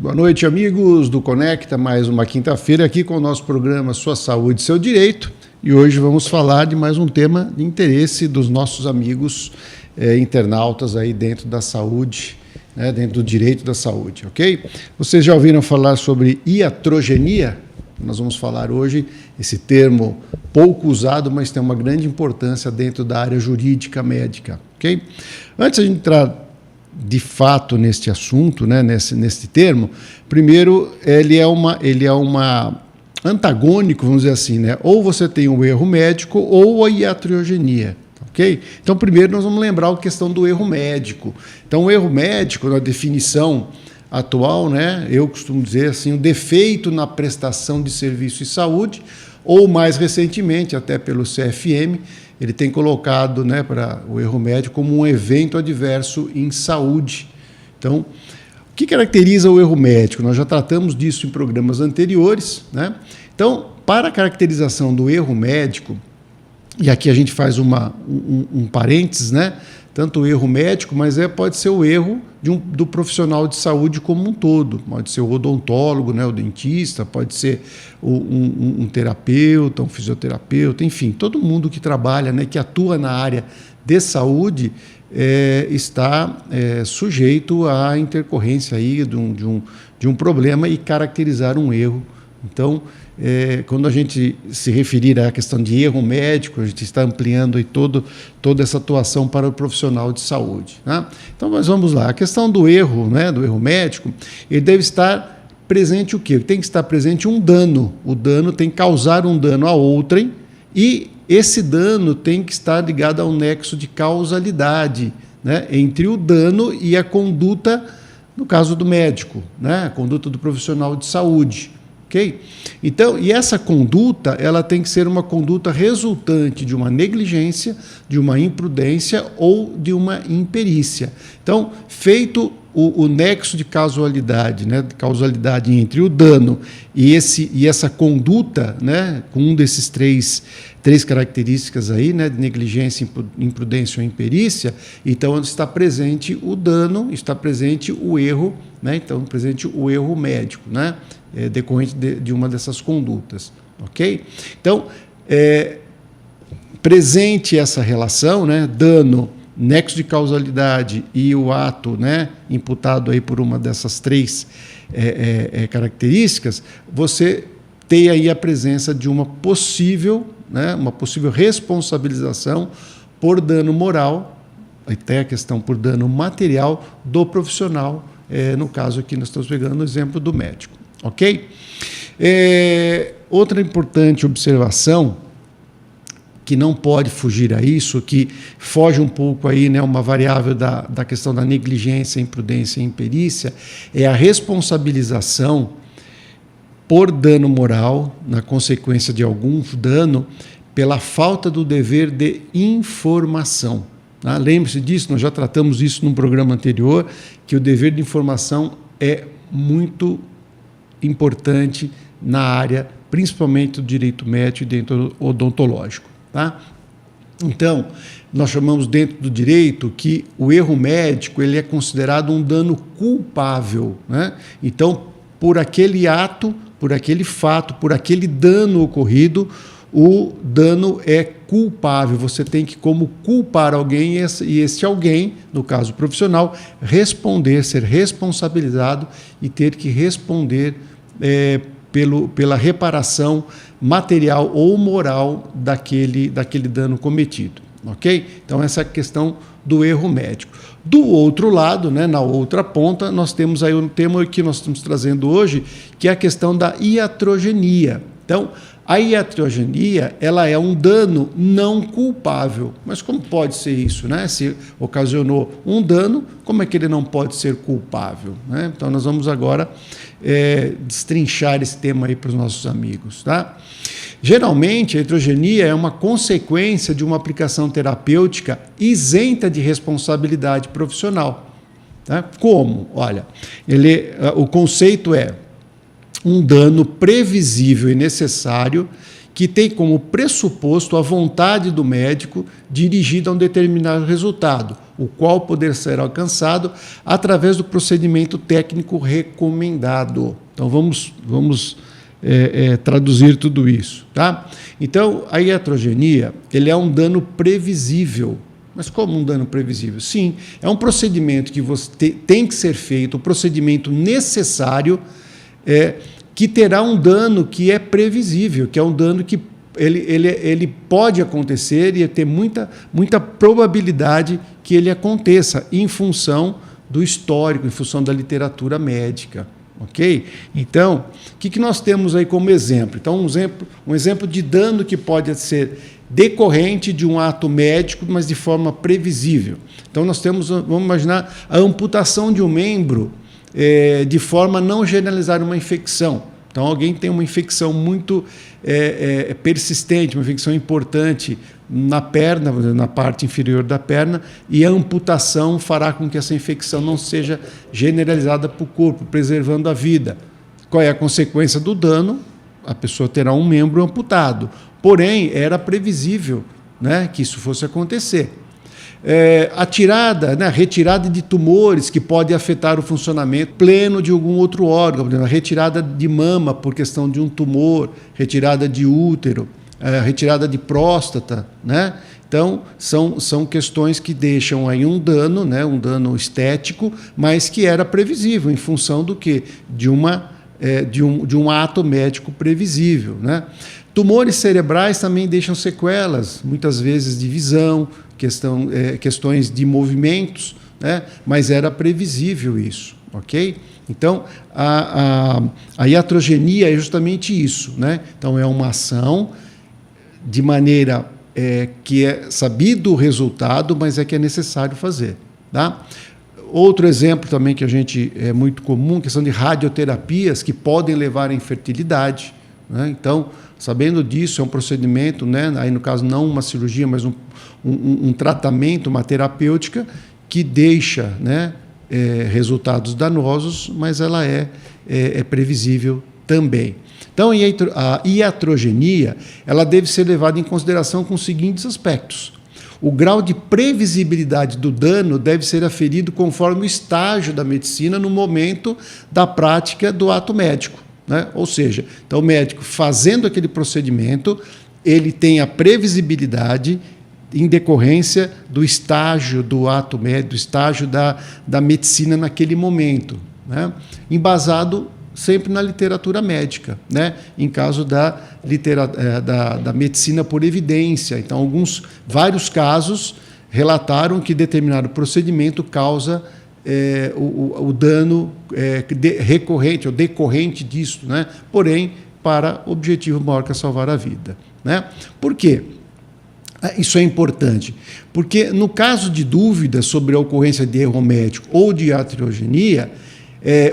Boa noite, amigos do Conecta, mais uma quinta-feira aqui com o nosso programa Sua Saúde, Seu Direito. E hoje vamos falar de mais um tema de interesse dos nossos amigos internautas aí dentro da saúde, né, dentro do direito da saúde, ok? Vocês já ouviram falar sobre iatrogenia? Nós vamos falar hoje esse termo pouco usado, mas tem uma grande importância dentro da área jurídica médica, ok? Antes de entrar de fato neste assunto, né, nesse termo, primeiro ele é uma antagônico, vamos dizer assim, né? Ou você tem o erro médico ou a iatrogenia, ok? Então primeiro nós vamos lembrar a questão do erro médico. Então o erro médico, na definição atual, né, eu costumo dizer assim, o defeito na prestação de serviço de saúde, ou mais recentemente, até pelo CFM, ele tem colocado, né, para o erro médico como um evento adverso em saúde. Então, o que caracteriza o erro médico? Nós já tratamos disso em programas anteriores, né? Então, para a caracterização do erro médico, e aqui a gente faz um parênteses, né? Tanto o erro médico, mas pode ser o erro do profissional de saúde como um todo. Pode ser o odontólogo, né, o dentista, pode ser um terapeuta, um fisioterapeuta, enfim, todo mundo que trabalha, né, que atua na área de saúde está sujeito à intercorrência aí de um problema e caracterizar um erro. Então, quando a gente se referir à questão de erro médico, a gente está ampliando aí toda essa atuação para o profissional de saúde, né? Então, mas vamos lá. A questão do erro, né, do erro médico, ele deve estar presente o quê? Tem que estar presente um dano. O dano tem que causar um dano a outrem e esse dano tem que estar ligado ao nexo de causalidade, né, entre o dano e a conduta, no caso do médico, né, a conduta do profissional de saúde. Okay? Então, e essa conduta, ela tem que ser uma conduta resultante de uma negligência, de uma imprudência ou de uma imperícia. Então, feito o nexo de causalidade, né, causalidade entre o dano e essa conduta, né, com um desses três características aí, né, de negligência, imprudência ou imperícia, então está presente o dano, está presente o erro, né, então presente o erro médico, né, decorrente de uma dessas condutas, ok? Então, presente essa relação, né, dano, nexo de causalidade e o ato, né, imputado aí por uma dessas três características, você tem aí a presença de uma possível responsabilização por dano moral, até a questão por dano material do profissional, no caso aqui nós estamos pegando o exemplo do médico, ok? Outra importante observação que não pode fugir a isso, que foge um pouco aí, né, uma variável da questão da negligência, imprudência e imperícia, é a responsabilização por dano moral, na consequência de algum dano, pela falta do dever de informação. Tá? Lembre-se disso, nós já tratamos isso num programa anterior, que o dever de informação é muito importante na área, principalmente do direito médico e dentro odontológico. Tá? Então, nós chamamos dentro do direito que o erro médico ele é considerado um dano culpável, né? Então, por aquele ato, por aquele fato, por aquele dano ocorrido, o dano é culpável. Você tem que, como culpar alguém, e esse alguém, no caso profissional, responder, ser responsabilizado e ter que responder pela reparação material ou moral daquele dano cometido, ok? Então, essa é a questão do erro médico. Do outro lado, né, na outra ponta, nós temos aí um tema que nós estamos trazendo hoje, que é a questão da iatrogenia. Então, a iatrogenia, ela é um dano não culpável. Mas como pode ser isso, né? Se ocasionou um dano, como é que ele não pode ser culpável, né? Então, nós vamos agora destrinchar esse tema aí para os nossos amigos, tá? Geralmente, a iatrogenia é uma consequência de uma aplicação terapêutica isenta de responsabilidade profissional. Tá? Como? Olha, o conceito é um dano previsível e necessário que tem como pressuposto a vontade do médico dirigida a um determinado resultado, o qual poder ser alcançado através do procedimento técnico recomendado. Então, vamos traduzir tudo isso. Tá? Então, a iatrogenia ele é um dano previsível. Mas como um dano previsível? Sim, é um procedimento que você tem que ser feito, um procedimento necessário, que terá um dano que é previsível, que é um dano que ele pode acontecer e ter muita probabilidade que ele aconteça em função do histórico, em função da literatura médica. Ok? Então, o que nós temos aí como exemplo? Então, um exemplo de dano que pode ser decorrente de um ato médico, mas de forma previsível. Então, vamos imaginar a amputação de um membro de forma a não generalizar uma infecção. Então, alguém tem uma infecção muito persistente, uma infecção importante na perna, na parte inferior da perna, e a amputação fará com que essa infecção não seja generalizada para o corpo, preservando a vida. Qual é a consequência do dano? A pessoa terá um membro amputado. Porém, era previsível, né, que isso fosse acontecer. A retirada de tumores que pode afetar o funcionamento pleno de algum outro órgão, a retirada de mama por questão de um tumor, retirada de útero, retirada de próstata, né? Então, são questões que deixam aí um dano, né, um dano estético, mas que era previsível em função do quê? De um ato médico previsível, né? Tumores cerebrais também deixam sequelas, muitas vezes de visão, questões de movimentos, né? Mas era previsível isso, ok? Então, a iatrogenia é justamente isso, né? Então, é uma ação de maneira que é sabido o resultado, mas que é necessário fazer, tá? Outro exemplo também que é muito comum, questão de radioterapias que podem levar à infertilidade, né? Então, sabendo disso, é um procedimento, né? Aí no caso não uma cirurgia, mas um tratamento, uma terapêutica que deixa, né, resultados danosos, mas ela é previsível também. Então, a iatrogenia ela deve ser levada em consideração com os seguintes aspectos. O grau de previsibilidade do dano deve ser aferido conforme o estágio da medicina no momento da prática do ato médico, né? Ou seja, então o médico fazendo aquele procedimento, ele tem a previsibilidade em decorrência do estágio do ato médico, do estágio da medicina naquele momento, né? Embasado sempre na literatura médica, né? Em caso da medicina por evidência. Então, vários casos relataram que determinado procedimento causa o dano recorrente ou decorrente disso, né? Porém, para objetivo maior que é salvar a vida, né? Por quê? Isso é importante, porque no caso de dúvida sobre a ocorrência de erro médico ou de iatrogenia,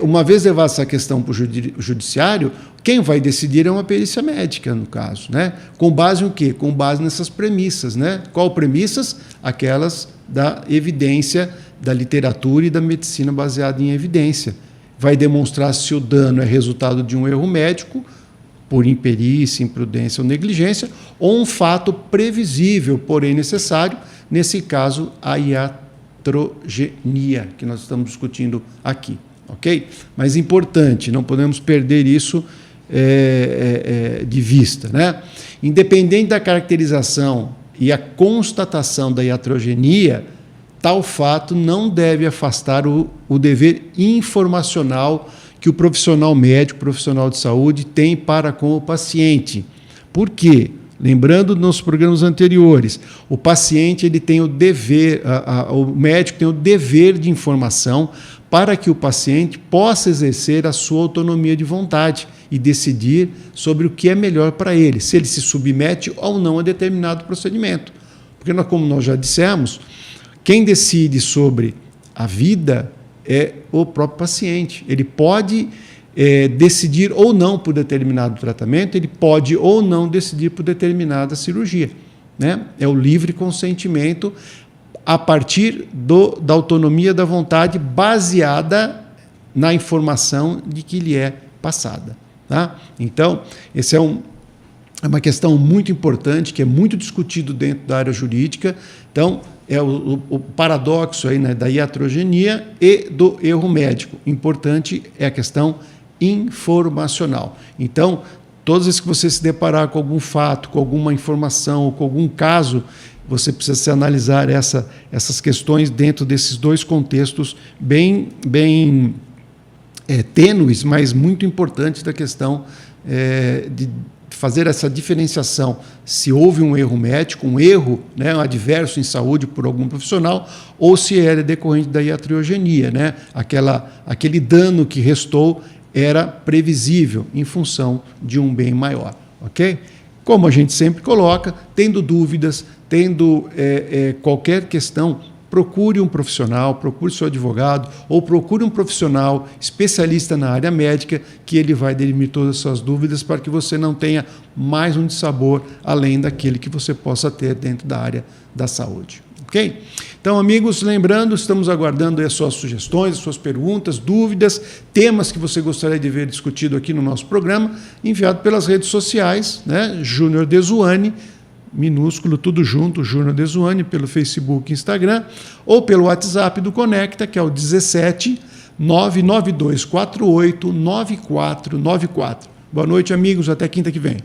uma vez levada essa questão para o judiciário, quem vai decidir é uma perícia médica, no caso, né? Com base em quê? Com base nessas premissas, né? Qual premissas? Aquelas da evidência, da literatura e da medicina baseada em evidência. Vai demonstrar se o dano é resultado de um erro médico, por imperícia, imprudência ou negligência, ou um fato previsível, porém necessário, nesse caso, a iatrogenia, que nós estamos discutindo aqui. Ok? Mas importante, não podemos perder isso de vista, né? Independente da caracterização e a constatação da iatrogenia, tal fato não deve afastar o dever informacional que o profissional médico, profissional de saúde, tem para com o paciente. Por quê? Lembrando nos programas anteriores, o paciente ele tem o dever, o médico tem o dever de informação para que o paciente possa exercer a sua autonomia de vontade e decidir sobre o que é melhor para ele, se ele se submete ou não a determinado procedimento. Porque, como nós já dissemos, quem decide sobre a vida é o próprio paciente. Ele pode decidir ou não por determinado tratamento, ele pode ou não decidir por determinada cirurgia, né? É o livre consentimento a partir da autonomia da vontade baseada na informação de que lhe é passada, tá? Então, essa é uma questão muito importante, que é muito discutido dentro da área jurídica. Então, é o paradoxo aí, né, da iatrogenia e do erro médico. Importante é a questão informacional. Então, todas as vezes que você se deparar com algum fato, com alguma informação, ou com algum caso, você precisa se analisar essas questões dentro desses dois contextos bem tênues, mas muito importantes da questão de fazer essa diferenciação se houve um erro médico, um erro, né, um adverso em saúde por algum profissional, ou se era decorrente da iatrogenia, né, aquele dano que restou era previsível em função de um bem maior, ok? Como a gente sempre coloca, tendo dúvidas, tendo qualquer questão, procure um profissional, procure seu advogado ou procure um profissional especialista na área médica que ele vai dirimir todas as suas dúvidas para que você não tenha mais um dissabor além daquele que você possa ter dentro da área da saúde. Ok? Então, amigos, lembrando, estamos aguardando as suas sugestões, as suas perguntas, dúvidas, temas que você gostaria de ver discutido aqui no nosso programa, enviado pelas redes sociais, né? Júnior Dezuani, minúsculo, tudo junto, Júnior Dezuani, pelo Facebook e Instagram, ou pelo WhatsApp do Conecta, que é o 17 99248 9494. Boa noite, amigos, até quinta que vem.